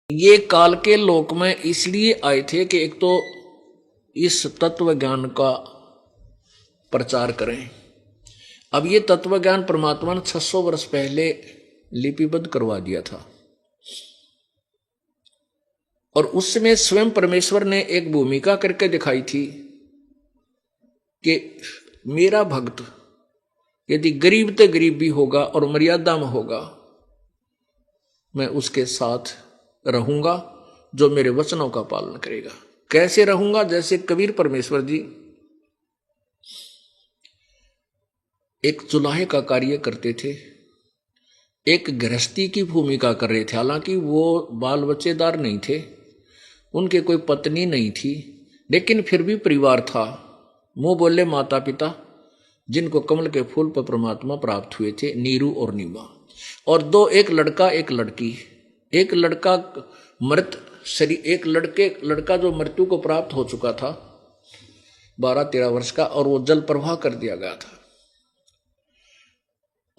ये काल के लोक में इसलिए आए थे कि एक तो इस तत्व ज्ञान का प्रचार करें। अब ये तत्व ज्ञान परमात्मा ने 600 वर्ष पहले लिपिबद्ध करवा दिया था और उसमें स्वयं परमेश्वर ने एक भूमिका करके दिखाई थी कि मेरा भक्त यदि गरीब ते गरीब भी होगा और मर्यादा में होगा, मैं उसके साथ रहूंगा जो मेरे वचनों का पालन करेगा। कैसे रहूंगा? जैसे कबीर परमेश्वर जी एक चुलाहे का कार्य करते थे, एक गृहस्थी की भूमिका कर रहे थे। हालांकि वो बाल बच्चेदार नहीं थे, उनके कोई पत्नी नहीं थी, लेकिन फिर भी परिवार था। मुंह बोले माता पिता जिनको कमल के फूल पर परमात्मा प्राप्त हुए थे, नीरू और नीमा, और दो, एक लड़का एक लड़की। एक लड़का मृत शरीर, एक लड़का जो मृत्यु को प्राप्त हो चुका था 12-13 वर्ष का, और वो जल प्रवाह कर दिया गया था।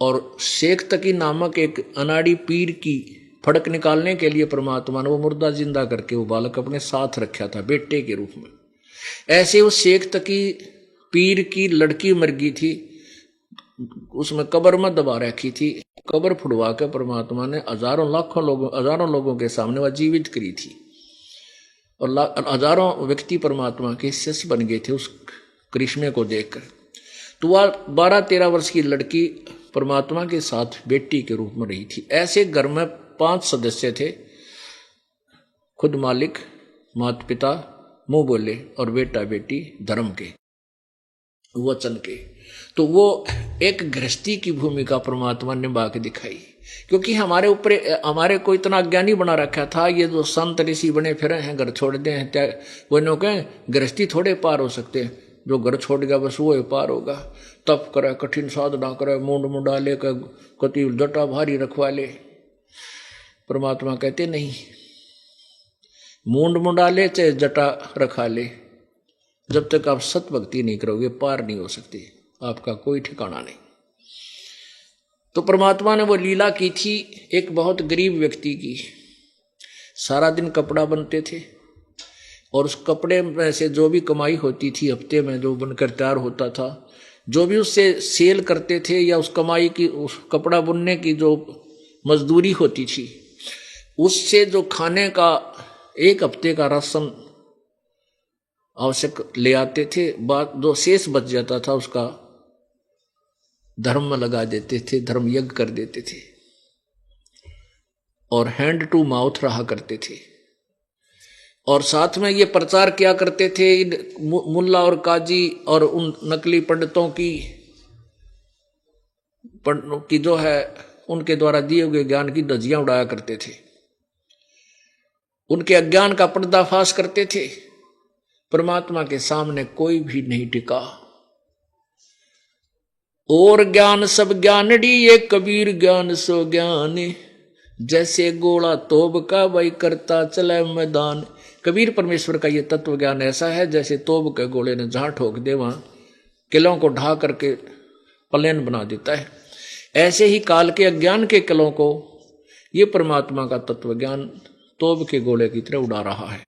और शेख तकी नामक एक अनाड़ी पीर की फड़क निकालने के लिए परमात्मा ने वो मुर्दा जिंदा करके वो बालक अपने साथ रखा था बेटे के रूप में। ऐसे वो शेख तकी पीर की लड़की मर गई थी, उसमें कब्र में दबा रखी थी। कब्र फुड़वा के परमात्मा ने हजारों लोगों के सामने वह जीवित करी थी और हजारों व्यक्ति परमात्मा के शिष्य बन गए थे उस करिश्मे को देखकर। तो वह 12-13 वर्ष की लड़की परमात्मा के साथ बेटी के रूप में रही थी। ऐसे घर में 5 सदस्य थे, खुद मालिक, माता पिता, मुंह बोले और बेटा बेटी धर्म के, वचन के। तो वो एक गृहस्थी की भूमिका परमात्मा ने निभा के दिखाई, क्योंकि हमारे को इतना अज्ञानी बना रखा था। ये जो संत ऋषि बने फिर हैं, घर छोड़ दे हैं, वो नो कहें गृहस्थी थोड़े पार हो सकते हैं। जो घर छोड़ गया बस वो पार होगा। तप करे, कठिन साधना करे, मुंड मुंडाले का कति जटा भारी रखवा ले। परमात्मा कहते नहीं, मुंड मुंडाले चाहे जटा रखा ले, जब तक आप सत भक्ति नहीं करोगे पार नहीं हो सकती, आपका कोई ठिकाना नहीं। तो परमात्मा ने वो लीला की थी एक बहुत गरीब व्यक्ति की। सारा दिन कपड़ा बनते थे और उस कपड़े में से जो भी कमाई होती थी, हफ्ते में जो बनकर तैयार होता था, जो भी उससे सेल करते थे या उस कमाई की, उस कपड़ा बुनने की जो मजदूरी होती थी, उससे जो खाने का एक हफ्ते का राशन आवश्यक ले आते थे। बात जो शेष बच जाता था उसका धर्म में लगा देते थे, धर्म यज्ञ कर देते थे और हैंड टू माउथ रहा करते थे। और साथ में ये प्रचार किया करते थे इन मुल्ला और काजी और उन नकली पंडितों की जो है उनके द्वारा दिए हुए ज्ञान की धज्जियां उड़ाया करते थे, उनके अज्ञान का पर्दाफाश करते थे। परमात्मा के सामने कोई भी नहीं टिका। और ज्ञान सब ज्ञानड़ी ये कबीर ज्ञान सो ज्ञान, जैसे गोला तोब का वही करता चले मैदान। कबीर परमेश्वर का ये तत्व ज्ञान ऐसा है जैसे तोब के गोले ने जहां ठोक दे वहां किलों को ढा करके प्लेन बना देता है। ऐसे ही काल के अज्ञान के किलों को ये परमात्मा का तत्व ज्ञान तोब के गोले की तरह उड़ा रहा है।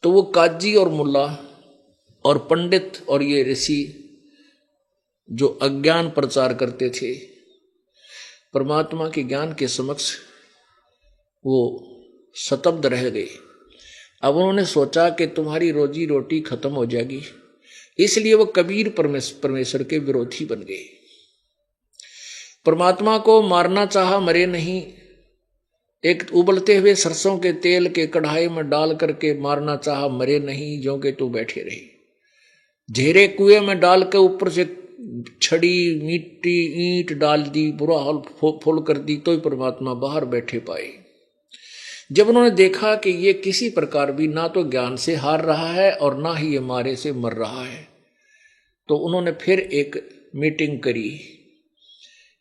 तो वो काजी और मुल्ला और पंडित और ये ऋषि जो अज्ञान प्रचार करते थे, परमात्मा के ज्ञान के समक्ष वो स्तब्ध रह गए। अब उन्होंने सोचा कि तुम्हारी रोजी रोटी खत्म हो जाएगी, इसलिए वो कबीर परमेश्वर के विरोधी बन गए। परमात्मा को मारना चाहा, मरे नहीं। एक उबलते हुए सरसों के तेल के कढ़ाई में डाल करके मारना चाहा, मरे नहीं, जो के तो बैठे रहे। झेरे कुएं में डाल के ऊपर से छड़ी मिट्टी ईंट डाल दी, बुरा हाल फुल कर दी, तो ही परमात्मा बाहर बैठे पाए। जब उन्होंने देखा कि ये किसी प्रकार भी ना तो ज्ञान से हार रहा है और ना ही ये मारे से मर रहा है, तो उन्होंने फिर एक मीटिंग करी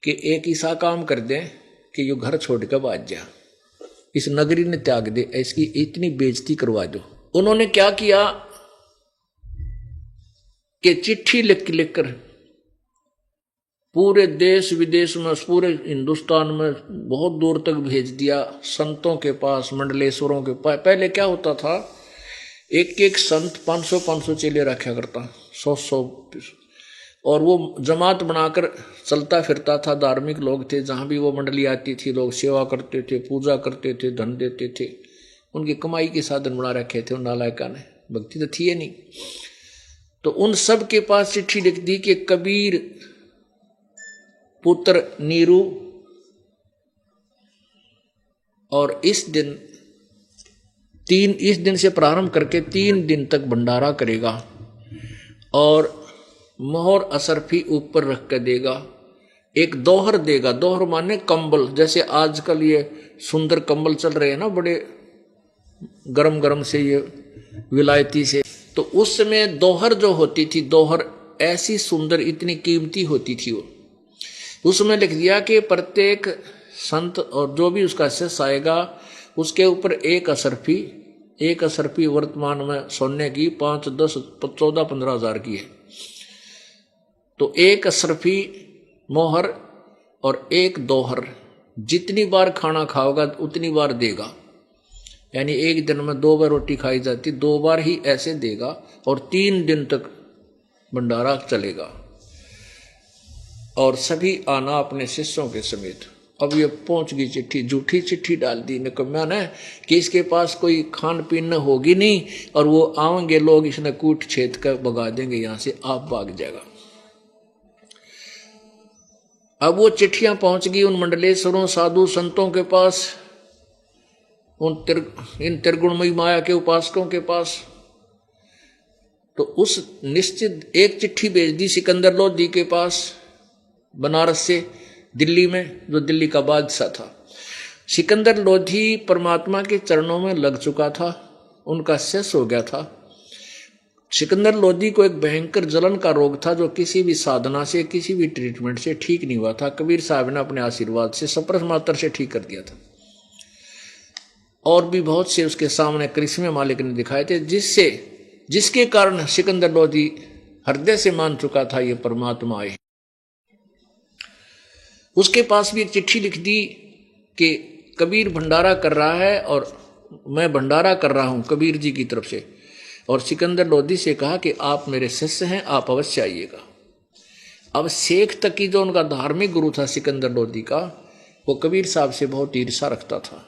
कि एक ऐसा काम कर दें कि यो घर छोड़ कर भाग जा, इस नगरी ने त्याग दे, इसकी इतनी बेइज्जती करवा दो। उन्होंने क्या किया कि चिट्ठी लिख कर पूरे देश विदेश में, पूरे हिंदुस्तान में बहुत दूर तक भेज दिया, संतों के पास, मंडलेश्वरों के पास। पहले क्या होता था, एक एक संत 500-500 चेले रखा करता, 100-100, और वो जमात बनाकर चलता फिरता था। धार्मिक लोग थे, जहाँ भी वो मंडली आती थी लोग सेवा करते थे, पूजा करते थे, धन देते थे। उनकी कमाई के साधन बना रखे थे उन नालायका ने, भक्ति तो थी नहीं। तो उन सब के पास चिट्ठी लिख दी कि कबीर पुत्र नीरू और इस दिन से प्रारंभ करके 3 दिन तक भंडारा करेगा और मोहर असरफी ऊपर रख कर देगा, एक दोहर देगा। दोहर माने कंबल, जैसे आजकल ये सुंदर कंबल चल रहे हैं ना, बड़े गरम गरम से, ये विलायती से। तो उस समय दोहर जो होती थी, दोहर ऐसी सुंदर, इतनी कीमती होती थी वो। उसमें लिख दिया कि प्रत्येक संत और जो भी उसका शिष्य आएगा उसके ऊपर एक असरफी वर्तमान में सोने की 5, 10, 14, 15 हजार की है। तो एक असरफी मोहर और एक दोहर, जितनी बार खाना खाओगा उतनी बार देगा। यानी एक दिन में 2 बार रोटी खाई जाती, 2 बार ही ऐसे देगा और 3 दिन तक भंडारा चलेगा। और सभी आना अपने शिष्यों के समेत। अब ये पहुंच गई चिट्ठी, झूठी चिट्ठी डाल दी निकम्मा ने कि इसके पास कोई खान पीन होगी नहीं और वो आएंगे लोग, इसने कूट छेद कर भगा देंगे यहाँ से, आप भाग जाएगा। अब वो चिट्ठियां पहुंच गई उन मंडलेश्वरों, साधु संतों के पास, इन त्रिगुणमयी माया के उपासकों के पास। तो उस निश्चित एक चिट्ठी भेज दी सिकंदर लोधी के पास, बनारस से दिल्ली में, जो दिल्ली का बादशाह था। सिकंदर लोधी परमात्मा के चरणों में लग चुका था, उनका शिष्य हो गया था। सिकंदर लोधी को एक भयंकर जलन का रोग था, जो किसी भी साधना से, किसी भी ट्रीटमेंट से ठीक नहीं हुआ था। कबीर साहब ने अपने आशीर्वाद से सप्रस मात्र से ठीक कर दिया था। और भी बहुत से उसके सामने करिश्मे मालिक ने दिखाए थे, जिसके कारण सिकंदर लोधी हृदय से मान चुका था ये परमात्मा आए। उसके पास भी एक चिट्ठी लिख दी कि कबीर भंडारा कर रहा है और मैं भंडारा कर रहा हूं कबीर जी की तरफ से। और सिकंदर लोधी से कहा कि आप मेरे शिष्य हैं, आप अवश्य आइएगा। अब शेख तकी जो उनका धार्मिक गुरु था सिकंदर लोधी का, वो कबीर साहब से बहुत ईर्षा रखता था।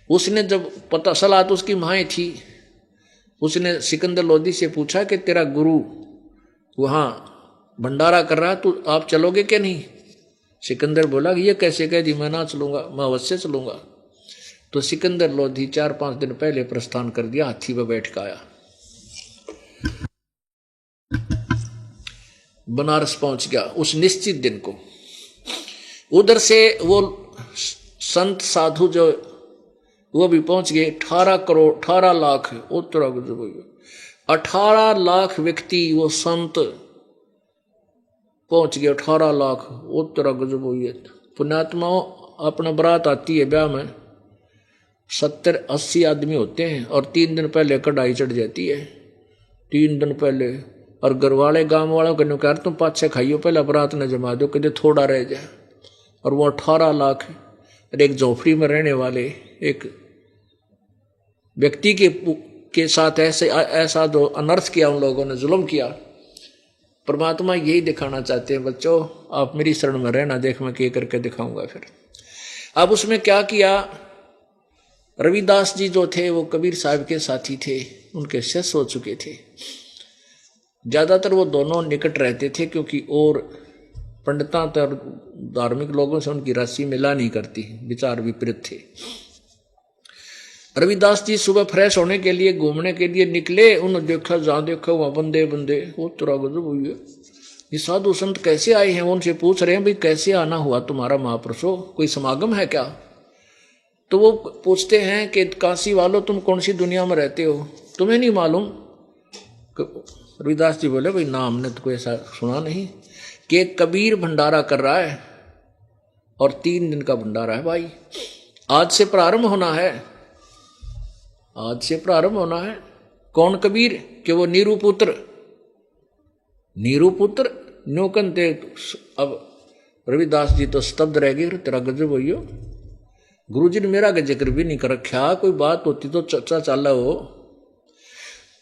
उसने जब पता, सलाह तो उसकी माएँ थी, उसने सिकंदर लोधी से पूछा कि तेरा गुरु वहाँ भंडारा कर रहा है, तो आप चलोगे क्या नहीं? सिकंदर बोला कि ये कैसे कह दी, मैं ना चलूंगा, मैं अवश्य चलूंगा। तो सिकंदर लोधी 4-5 दिन पहले प्रस्थान कर दिया, हाथी पर बैठ कर आया, बनारस पहुंच गया उस निश्चित दिन को। उधर से वो संत साधु जो वो भी पहुंच गए, 18 लाख, 18 लाख व्यक्ति वो संत पहुंच गए, 18 लाख। उत्तरा गजब हुई है। पुण्यात्माओं, अपना बारात आती है ब्याह में, 70-80 आदमी होते हैं और 3 दिन पहले कढ़ाई चढ़ जाती है, 3 दिन पहले। और घर वाले गांव वालों को कह तुम 5-6 खाइयो, पहले बारात न जमा दो, कदे थोड़ा रह जाए। और वो 18 लाख और एक झोपड़ी में रहने वाले एक व्यक्ति के साथ ऐसा जो अनर्थ किया उन लोगों ने, जुल्म किया। परमात्मा यही दिखाना चाहते हैं, बच्चों आप मेरी शरण में रहना, देख मैं क्या करके दिखाऊंगा फिर। अब उसमें क्या किया, रविदास जी जो थे वो कबीर साहब के साथी थे, उनके शिष्य हो चुके थे। ज्यादातर वो दोनों निकट रहते थे, क्योंकि और पंडिता और धार्मिक लोगों से उनकी राशि मिला नहीं करती, विचार विपरीत थे। रविदास जी सुबह फ्रेश होने के लिए, घूमने के लिए निकले। उन्होंने देखा, जहां देखा वहां बंदे वो तुरा गजब हुई है, ये साधु संत कैसे आए हैं। उनसे पूछ रहे हैं, भाई कैसे आना हुआ तुम्हारा महापुरुषों, कोई समागम है क्या? तो वो पूछते हैं कि काशी वालों तुम कौन सी दुनिया में रहते हो, तुम्हें नहीं मालूम? रविदास जी बोले, भाई ना हमने तो कोई ऐसा सुना नहीं कि कबीर भंडारा कर रहा है और 3 दिन का भंडारा है भाई, आज से प्रारंभ होना है, आज से प्रारंभ होना है। कौन कबीर? कि वो नीरू पुत्र न्योकन थे। अब रविदास जी तो स्तब्ध रह गए, तेरा गजब होइयो, गुरुजी ने मेरा जिक्र भी नहीं कर रखा, कोई बात होती तो चर्चा चाला हो।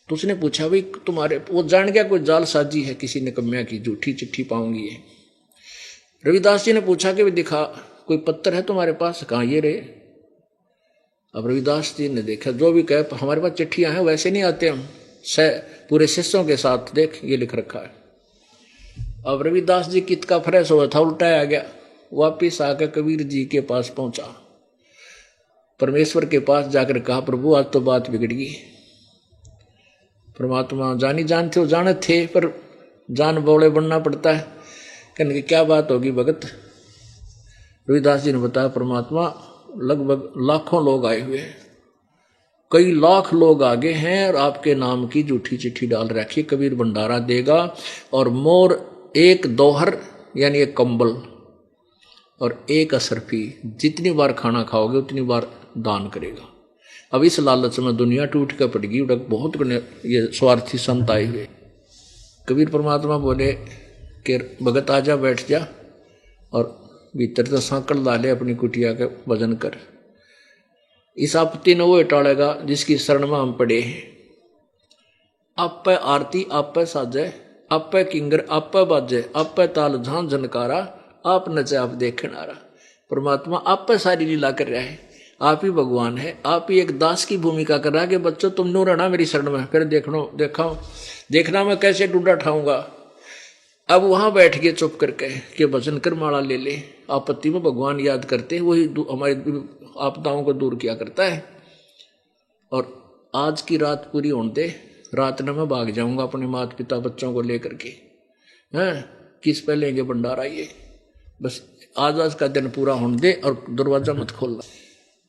तो उसने पूछा भाई तुम्हारे, वो जान गया कोई जालसाजी है किसी ने कम्या की, झूठी चिट्ठी पाऊंगी ये। रविदास जी ने पूछा कि दिखा कोई पत्थर है तुम्हारे पास, कहाँ ये रे। अब रविदास जी ने देखा, जो भी कहे हमारे पास चिट्ठियां हैं वैसे नहीं आते हम, पूरे शिष्यों के साथ, देख ये लिख रखा है। अब रविदास जी कित का फ्रेश हुआ था, उल्टा आ गया, वापिस आकर कबीर जी के पास पहुंचा, परमेश्वर के पास जाकर कहा प्रभु आज तो बात बिगड़ गई। परमात्मा जानी जानते हो, जाने थे पर जान बोले बनना पड़ता है। कहने की क्या बात होगी भगत। रविदास जी ने बताया परमात्मा लगभग लाखों लोग आए हुए हैं, कई लाख लोग आगे हैं और आपके नाम की झूठी चिट्ठी डाल रखी, कबीर भंडारा देगा और मोर एक दोहर यानी एक कंबल और एक असरफी, जितनी बार खाना खाओगे उतनी बार दान करेगा। अब इस लालच में दुनिया टूट कर पड़ेगी, बहुत ये स्वार्थी संत आए हुए। कबीर परमात्मा बोले कि भगत आजा बैठ जा और भीतर तो सांकड़ डाले अपनी कुटिया के वजन कर। इस आपत्ति न वो टालेगा जिसकी शरण में हम पड़े हैं। आप पे आरती आप पे साजे, आप पे किंगर आप पे बाजे, आप पे ताल झां झनकारा, आप नचे आप देखन आ रहा। परमात्मा आप पे सारी लीला कर रहा है, आप ही भगवान है, आप ही एक दास की भूमिका कर रहा है कि बच्चों तुम नो रहना मेरी शरण में, फिर देखना मैं कैसे डूडा ठाऊंगा। अब वहां बैठ के चुप करके कि भजन कर माला ले ले, आपत्ति में भगवान याद करते, वही हमारी आपदाओं को दूर किया करता है। और आज की रात पूरी होने दे, रात में मैं भाग जाऊंगा अपने माता पिता बच्चों को लेकर के, हैं किस पे लेंगे भंडारा, ये बस आज का दिन पूरा होने दे और दरवाजा मत खोलना।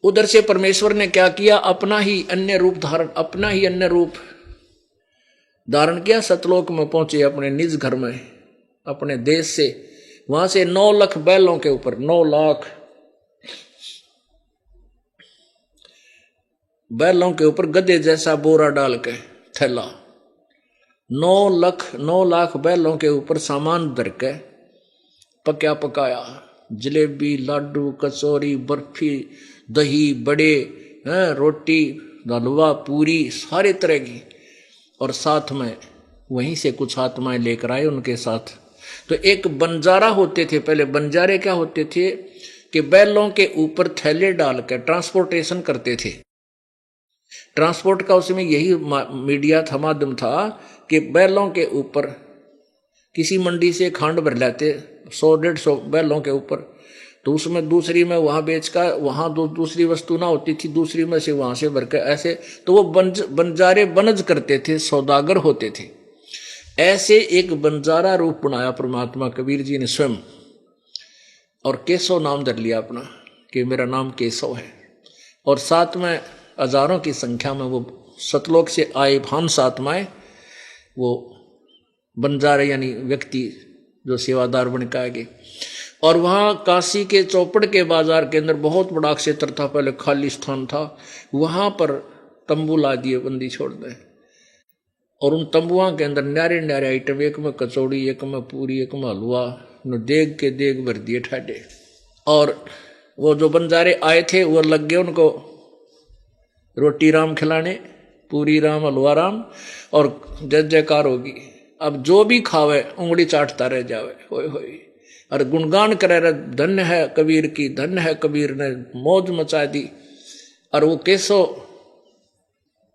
उधर से परमेश्वर ने क्या किया, अपना ही अन्य रूप धारण किया, सतलोक में पहुंचे अपने निज घर में, अपने देश से। वहां से 9 लाख बैलों के ऊपर 9 लाख बैलों के ऊपर गधे जैसा बोरा डाल के थैला, 9 लाख बैलों के ऊपर सामान धर के पकाया पकाया, जलेबी लाडू कचौरी बर्फी दही बड़े रोटी हलवा पूरी सारे तरह की, और साथ में वहीं से कुछ आत्माएं लेकर आए उनके साथ। तो एक बंजारा होते थे पहले। बंजारे क्या होते थे कि बैलों के ऊपर थैले डाल कर ट्रांसपोर्टेशन करते थे। ट्रांसपोर्ट का उसमें यही मीडिया था, माध्यम था कि बैलों के ऊपर किसी मंडी से खांड भर लाते 100-150 बैलों के ऊपर, तो उसमें दूसरी में वहां बेचकर, वहां दूसरी वस्तु ना होती थी, दूसरी में से वहां से भर कर ऐसे, तो वो बंजारे बनज करते थे, सौदागर होते थे। ऐसे एक बंजारा रूप बनाया परमात्मा कबीर जी ने स्वयं, और केशव नाम धर लिया अपना कि मेरा नाम केशव है। और साथ में हजारों की संख्या में वो सतलोक से आए भांस आत्माएं, वो बंजारे यानी व्यक्ति जो सेवादार बन के आए। और वहाँ काशी के चौपड़ के बाजार के अंदर बहुत बड़ा क्षेत्र था, पहले खाली स्थान था, वहाँ पर तंबू ला दिए, बंदी छोड़ दे। और उन तंबुओं के अंदर न्यारे न्यारे आइटम, एक में कचौड़ी, एक में पूरी, एक में हलवा, देग के देग भर दिए ठाडे। और वो जो बंजारे आए थे वो लग गए उनको रोटी राम खिलाने, पूरी राम हलवा राम, और जय जयकार होगी। अब जो भी खावे उंगली चाटता रह जावे, होए होए, और गुणगान करे रहे, धन्य है कबीर की, धन्य है कबीर ने मौज मचा दी। और वो केशव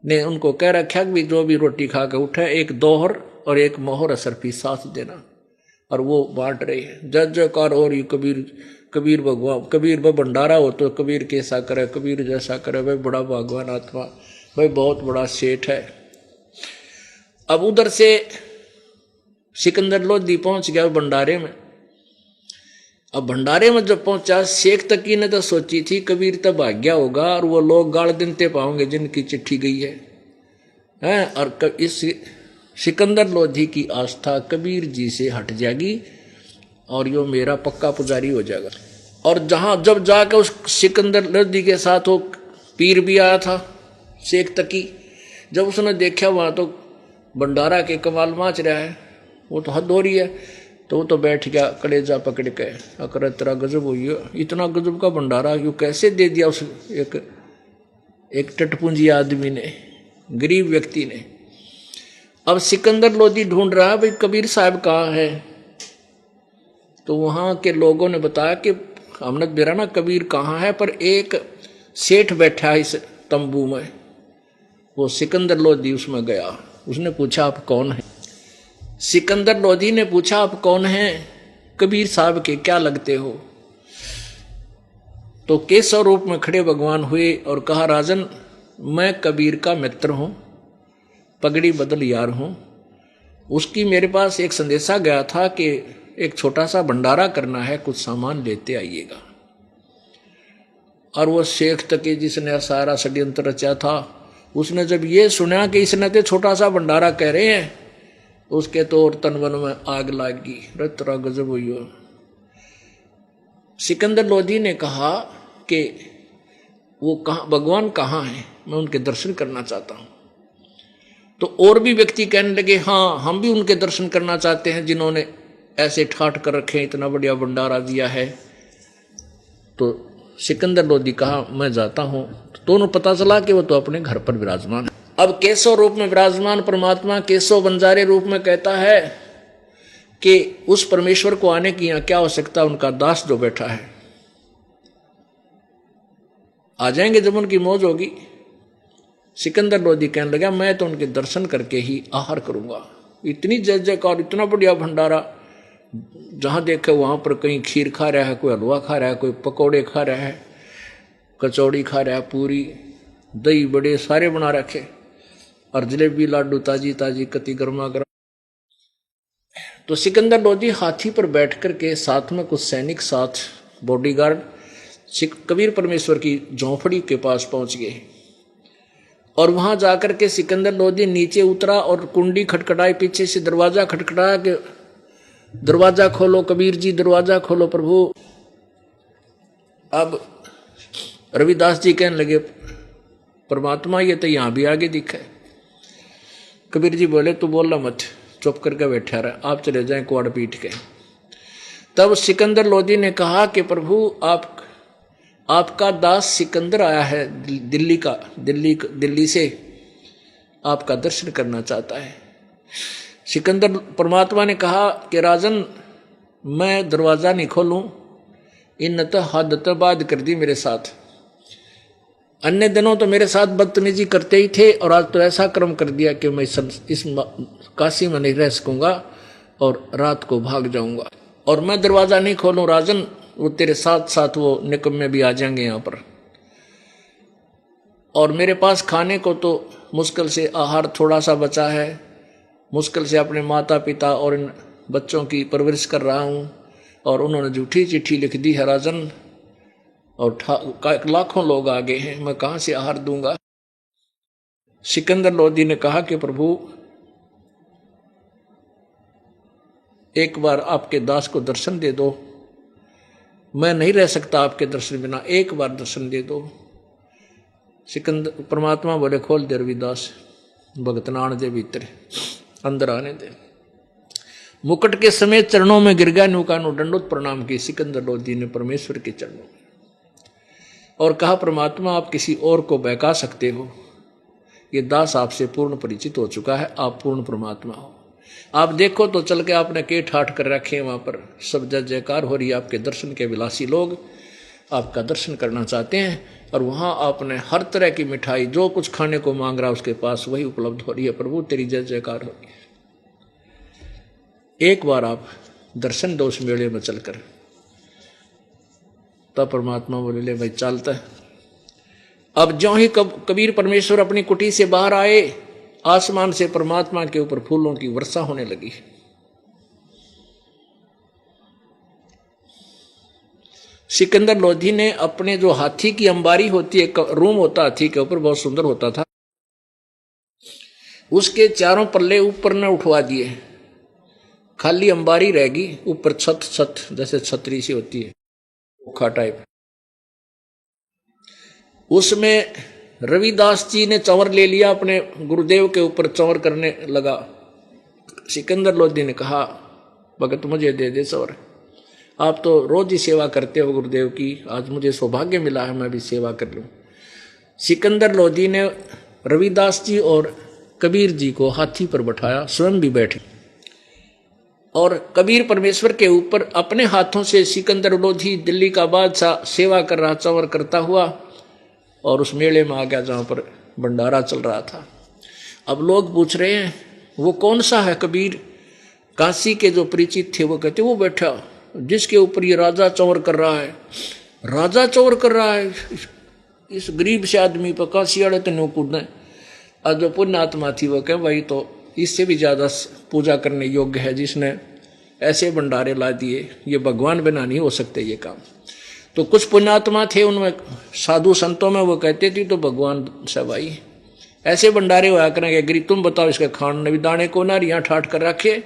ने उनको कह रखा कि जो भी रोटी खा के उठे, एक दोहर और एक मोहर असरफी साथ देना, और वो बांट रहे हैं। जय जयकार और ये कबीर भगवान, कबीर व भंडारा हो तो कबीर कैसा करे, कबीर जैसा करे, भाई बड़ा भगवान आत्मा, भाई बहुत बड़ा सेठ है। अब उधर से सिकंदर लोधी पहुंच गया भंडारे में। अब भंडारे में जब पहुंचा, शेख तकी ने तो सोची थी कबीर तो भाग्या होगा और वो लोग गाड़ दिनते पाओगे जिनकी चिट्ठी गई है, और इस सिकंदर लोधी की आस्था कबीर जी से हट जाएगी और यो मेरा पक्का पुजारी हो जाएगा। और जब जाकर उस सिकंदर लोधी के साथ वो पीर भी आया था शेख तकी, जब उसने देखा वहां तो भंडारा के कमाल माच रहा है, वो तो हद हो रही है। तो वो तो बैठ गया कलेजा पकड़ के, अकर तेरा गजब हुई है, इतना गजब का भंडारा क्यों कैसे दे दिया उस एक टटपुंजी आदमी ने, गरीब व्यक्ति ने। अब सिकंदर लोधी ढूंढ रहा है भाई कबीर साहब कहाँ है। तो वहां के लोगों ने बताया कि हमने बेरा ना कबीर कहाँ है, पर एक सेठ बैठा है इस तंबू में। वो सिकंदर लोधी उसमें गया, उसने पूछा आप कौन है। सिकंदर लोधी ने पूछा आप कौन हैं? कबीर साहब के क्या लगते हो? तो केशव रूप में खड़े भगवान हुए और कहा राजन मैं कबीर का मित्र हूं, पगड़ी बदल यार हूं। उसकी मेरे पास एक संदेशा गया था कि एक छोटा सा भंडारा करना है, कुछ सामान लेते आइएगा। और वो शेख तकी जिसने सारा षड्यंत्र रचा था, उसने जब ये सुना कि इसने तो छोटा सा भंडारा कह रहे हैं, उसके तो और तन मन में आग लागी, रतरा गजब हुई हो। सिकंदर लोधी ने कहा कि वो कहाँ भगवान कहाँ है, मैं उनके दर्शन करना चाहता हूं। तो और भी व्यक्ति कहने लगे हाँ हम भी उनके दर्शन करना चाहते हैं जिन्होंने ऐसे ठाठ कर रखे, इतना बढ़िया भंडारा दिया है। तो सिकंदर लोधी कहा मैं जाता हूं। तो दोनों पता चला कि वो तो अपने घर पर विराजमान है। अब केशव रूप में विराजमान परमात्मा केशव बंजारे रूप में कहता है कि उस परमेश्वर को आने की यहां क्या आवश्यकता, उनका दास जो बैठा है आ जाएंगे जब उनकी मौज होगी। सिकंदर लोधी कहने लगा मैं तो उनके दर्शन करके ही आहार करूंगा। इतनी जय जयकार, इतना बढ़िया भंडारा, जहां देखे वहां पर कहीं खीर खा रहा है, कोई हलवा खा रहा है, कोई पकौड़े खा रहा है, कचौड़ी खा रहा है, पूरी दही बड़े सारे बना रखे, और जलेबी लाडू ताजी ताजी कति गर्मा गर्म। तो सिकंदर लोधी हाथी पर बैठ कर के साथ में कुछ सैनिक साथ बॉडीगार्ड कबीर परमेश्वर की झोंपड़ी के पास पहुंच गए। और वहां जाकर के सिकंदर लोधी नीचे उतरा और कुंडी खटखटाई, पीछे से दरवाजा खटखटाया कि दरवाजा खोलो कबीर जी, दरवाजा खोलो प्रभु। अब रविदास जी कहने लगे परमात्मा ये तो यहां भी आगे दिखा है। कबीर जी बोले तू बोलना मत, चुप करके बैठा रहा, आप चले जाएं कुआड़ पीट के। तब सिकंदर लोधी ने कहा कि प्रभु आपका दास सिकंदर आया है दिल्ली से, आपका दर्शन करना चाहता है। सिकंदर परमात्मा ने कहा कि राजन मैं दरवाजा नहीं खोलूं, इन तो हद तो बात कर दी मेरे साथ। अन्य दिनों तो मेरे साथ बदतमीजी करते ही थे, और आज तो ऐसा कर्म कर दिया कि मैं इस काशी में नहीं रह सकूंगा और रात को भाग जाऊंगा। और मैं दरवाजा नहीं खोलूं राजन, वो तेरे साथ साथ वो निकम्मे भी आ जाएंगे यहाँ पर। और मेरे पास खाने को तो मुश्किल से आहार थोड़ा सा बचा है, मुश्किल से अपने माता पिता और इन बच्चों की परवरिश कर रहा हूँ, और उन्होंने झूठी चिट्ठी लिख दी है राजन, और लाखों लोग आ गए हैं, मैं कहाँ से आहार दूंगा। सिकंदर लोधी ने कहा कि प्रभु एक बार आपके दास को दर्शन दे दो, मैं नहीं रह सकता आपके दर्शन बिना, एक बार दर्शन दे दो। सिकंदर परमात्मा बोले खोल दे रविदास, भगत नाण दे भीतर, अंदर आने दे। मुकुट के समेत चरणों में गिर गया, नौकानु दंडोत प्रणाम की सिकंदर लोधी ने परमेश्वर के चरणों में, और कहा परमात्मा आप किसी और को बहका सकते हो, ये दास आपसे पूर्ण परिचित हो चुका है, आप पूर्ण परमात्मा हो। आप देखो तो चल के आपने के ठाठ कर रखे हैं, वहां पर सब जय जयकार हो रही है, आपके दर्शन के विलासी लोग आपका दर्शन करना चाहते हैं, और वहां आपने हर तरह की मिठाई जो कुछ खाने को मांग रहा उसके पास वही उपलब्ध हो रही है। प्रभु तेरी जय जयकार हो रही है, एक बार आप दर्शन दो उस मेले में चलकर। तब परमात्मा बोले ले भाई चलता है। अब ज्यों ही कबीर परमेश्वर अपनी कुटी से बाहर आए, आसमान से परमात्मा के ऊपर फूलों की वर्षा होने लगी। सिकंदर लोधी ने अपने जो हाथी की अंबारी होती है, रूम होता हाथी के ऊपर, बहुत सुंदर होता था, उसके चारों पल्ले ऊपर न उठवा दिए, खाली अंबारी रहेगी, ऊपर छत जैसे छतरी सी होती है ओखा टाइप, उसमें रविदास जी ने चंवर ले लिया, अपने गुरुदेव के ऊपर चंवर करने लगा। सिकंदर लोधी ने कहा भगत मुझे दे दे सवर। आप तो रोज ही सेवा करते हो गुरुदेव की, आज मुझे सौभाग्य मिला है मैं भी सेवा कर लूं। सिकंदर लोधी ने रविदास जी और कबीर जी को हाथी पर बैठाया, स्वयं भी बैठे, और कबीर परमेश्वर के ऊपर अपने हाथों से सिकंदर लोधी दिल्ली का बादशाह सेवा कर रहा, चंवर करता हुआ, और उस मेले में आ गया जहां पर भंडारा चल रहा था। अब लोग पूछ रहे हैं वो कौन सा है कबीर? काशी के जो परिचित थे वो कहते वो बैठा जिसके ऊपर ये राजा चंवर कर रहा है, राजा चंवर कर रहा है, इस गरीब से आदमी पर काशी वाले तो नो कूदे। और जो पुण्य आत्मा थी वो कहे भाई तो इससे भी ज्यादा पूजा करने योग्य है जिसने ऐसे भंडारे ला दिए, ये भगवान बिना नहीं हो सकते ये काम। तो कुछ पुण्यात्मा थे उनमें साधु संतों में, वो कहते थे तो भगवान से भाई ऐसे भंडारे हुआ करेंगे, गिरी तुम बताओ इसके खान ने भी दाने को ना यहाँ ठाट कर रखे।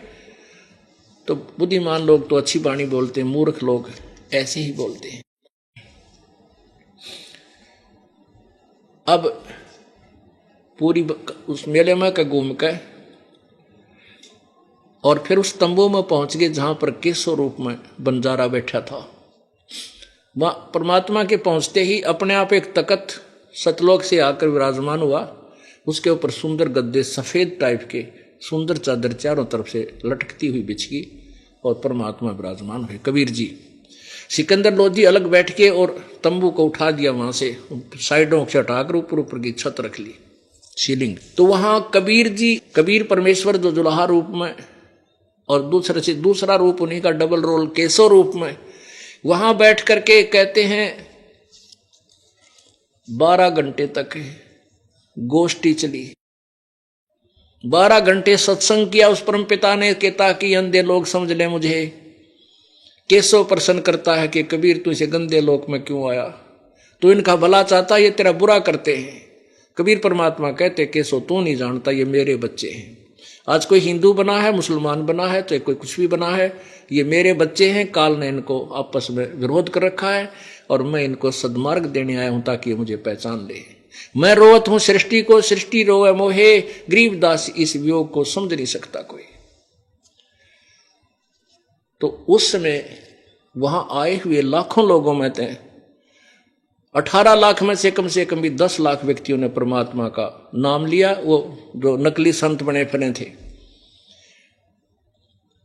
तो बुद्धिमान लोग तो अच्छी वाणी बोलते हैं, मूर्ख लोग ऐसे ही बोलते हैं। अब पूरी उस मेले में का घूम के और फिर उस तंबू में पहुंच गए जहां पर केशव रूप में बंजारा बैठा था। वहां परमात्मा के पहुंचते ही अपने आप एक तख्त सतलोक से आकर विराजमान हुआ, उसके ऊपर सुंदर गद्दे सफेद टाइप के, सुंदर चादर चारों तरफ से लटकती हुई बिछ गई और परमात्मा विराजमान हुए कबीर जी। सिकंदर लोधी अलग बैठ के और तंबू को उठा दिया, वहां से साइडों से हटाकर ऊपर ऊपर की छत रख ली, सीलिंग। तो वहां कबीर जी, कबीर परमेश्वर जो जुलाहा रूप में और दूसरा रूप उन्हीं का डबल रोल केशव रूप में, वहां बैठ करके कहते हैं 12 घंटे तक गोष्ठी चली, 12 घंटे सत्संग किया उस परम पिता ने कि ताकि अंधे लोग समझ ले मुझे। केशव प्रसन्न करता है कि कबीर तू इसे गंदे लोक में क्यों आया, तू इनका भला चाहता, ये तेरा बुरा करते हैं। कबीर परमात्मा कहते केशव तू नहीं जानता ये मेरे बच्चे हैं। आज कोई हिंदू बना है, मुसलमान बना है, तो कोई कुछ भी बना है, ये मेरे बच्चे हैं। काल ने इनको आपस में विरोध कर रखा है और मैं इनको सद्मार्ग देने आया हूं ताकि मुझे पहचान ले। मैं रोवत हूं सृष्टि को, सृष्टि रोवे मोहे, गरीबदास इस वियोग को समझ नहीं सकता कोई। तो उस समय वहां आए हुए लाखों लोगों में थे 18 लाख में से कम भी 10 लाख व्यक्तियों ने परमात्मा का नाम लिया, वो जो नकली संत बने फिरे थे।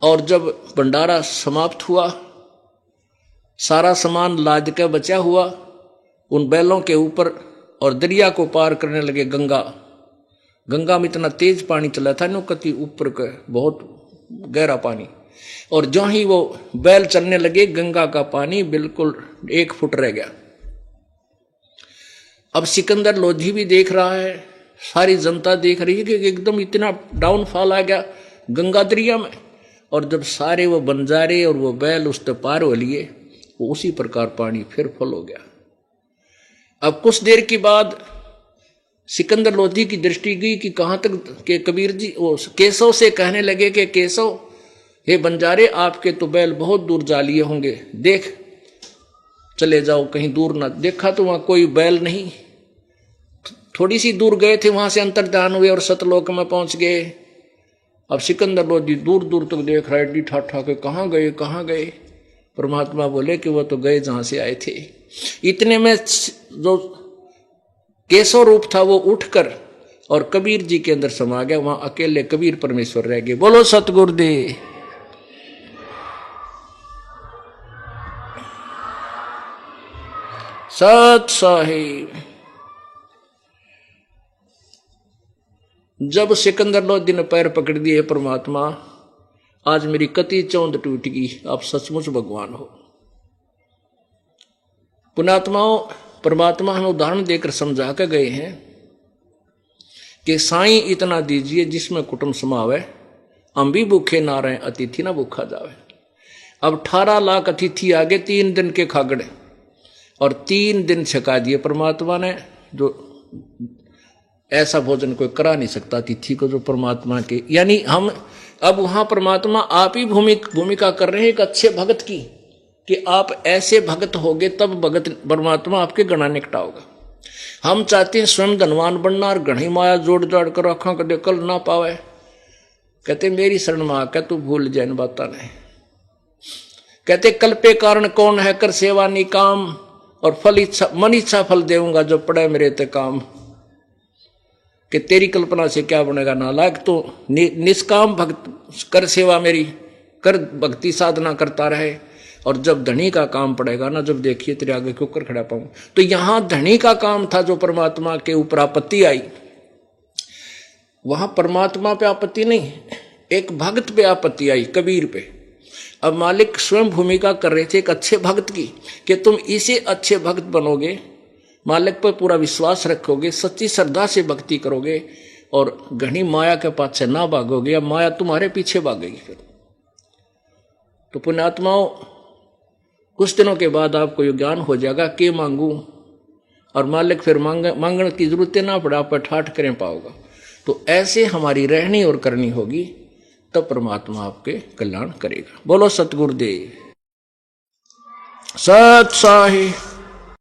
और जब भंडारा समाप्त हुआ, सारा सामान लाद के बचा हुआ उन बैलों के ऊपर और दरिया को पार करने लगे। गंगा में इतना तेज पानी चला था नो कति ऊपर का बहुत गहरा पानी, और जो ही वो बैल चलने लगे गंगा का पानी बिल्कुल 1 फुट रह गया। अब सिकंदर लोधी भी देख रहा है, सारी जनता देख रही है कि एकदम इतना डाउनफॉल आ गया गंगा दरिया में। और जब सारे वो बंजारे और वो बैल उस पर पार हो लिए, वो उसी प्रकार पानी फिर फुल हो गया। अब कुछ देर के बाद सिकंदर लोधी की दृष्टि गई कि कहां तक के कबीर जी वो केशव से कहने लगे कि केशव हे बंजारे आपके तो बैल बहुत दूर जा लिए होंगे, देख चले जाओ कहीं दूर ना। देखा तो वहां कोई बैल नहीं, थोड़ी सी दूर गए थे, वहां से अंतर्धान हुए और सतलोक में पहुंच गए। अब सिकंदर लोधी दूर दूर तक देख रहा है ठाठा के कहां गए कहां गए। परमात्मा बोले कि वो तो गए जहां से आए थे। इतने में जो केशव रूप था वो उठकर और कबीर जी के अंदर समा गया, वहां अकेले कबीर परमेश्वर रह गए। बोलो सतगुरुदेव। सत साहिब। जब सिकंदर लोधी ने पैर पकड़ दिए, परमात्मा आज मेरी कति चौंध टूट गई, आप सचमुच भगवान हो। पुण्यात्माओं, परमात्मा हमें उदाहरण देकर समझा के गए हैं कि साईं इतना दीजिए जिसमें कुटुंब समावे, हम भी भूखे ना रहे अतिथि ना भूखा जावे। अब 18 लाख अतिथि आगे 3 दिन के खागड़े और 3 दिन छका दिए परमात्मा ने। जो ऐसा भोजन कोई करा नहीं सकता अतिथि को जो परमात्मा के, यानी हम अब वहां परमात्मा आप ही भूमिका कर रहे हैं एक अच्छे भगत की, कि आप ऐसे भगत होगे तब भगत परमात्मा आपके गणा निकटाओगा। हम चाहते हैं स्वयं धनवान बनना और घनी माया जोड़ जाड़ कर आंखों कदे कल ना पावे। कहते मेरी शरण में आकर तू भूल जाए इन बातों ने, कहते कल्पे कारण कौन है, कर सेवा निकाम, और फल इच्छा मन इच्छा फल देऊंगा जो पड़े मेरे ते काम। कि तेरी कल्पना से क्या बनेगा नालायक, तो निष्काम भक्त कर सेवा मेरी, कर भक्ति साधना करता रहे, और जब धनी का काम पड़ेगा ना, जब देखिए तेरे आगे क्यों कर खड़ा पाऊं। तो यहां धनी का काम था जो परमात्मा के ऊपर आपत्ति आई, वहां परमात्मा पे आपत्ति नहीं, एक भक्त पे आपत्ति आई, कबीर पे। अब मालिक स्वयं भूमिका कर रहे थे एक अच्छे भक्त की, कि तुम इसे अच्छे भक्त बनोगे, मालिक पर पूरा विश्वास रखोगे, सच्ची श्रद्धा से भक्ति करोगे, और घनी माया के पाछे ना भागोगे, या माया तुम्हारे पीछे भागेगी। फिर तो पुण्यात्माओं, कुछ दिनों के बाद आपको ये ज्ञान हो जाएगा कि मांगू, और मालिक फिर मांगने की जरूरत ना पड़े, आप पर ठाठ करें पाओगा। तो ऐसे हमारी रहनी और करनी होगी, तब परमात्मा आपके कल्याण करेगा। बोलो सतगुरुदेव सत साही।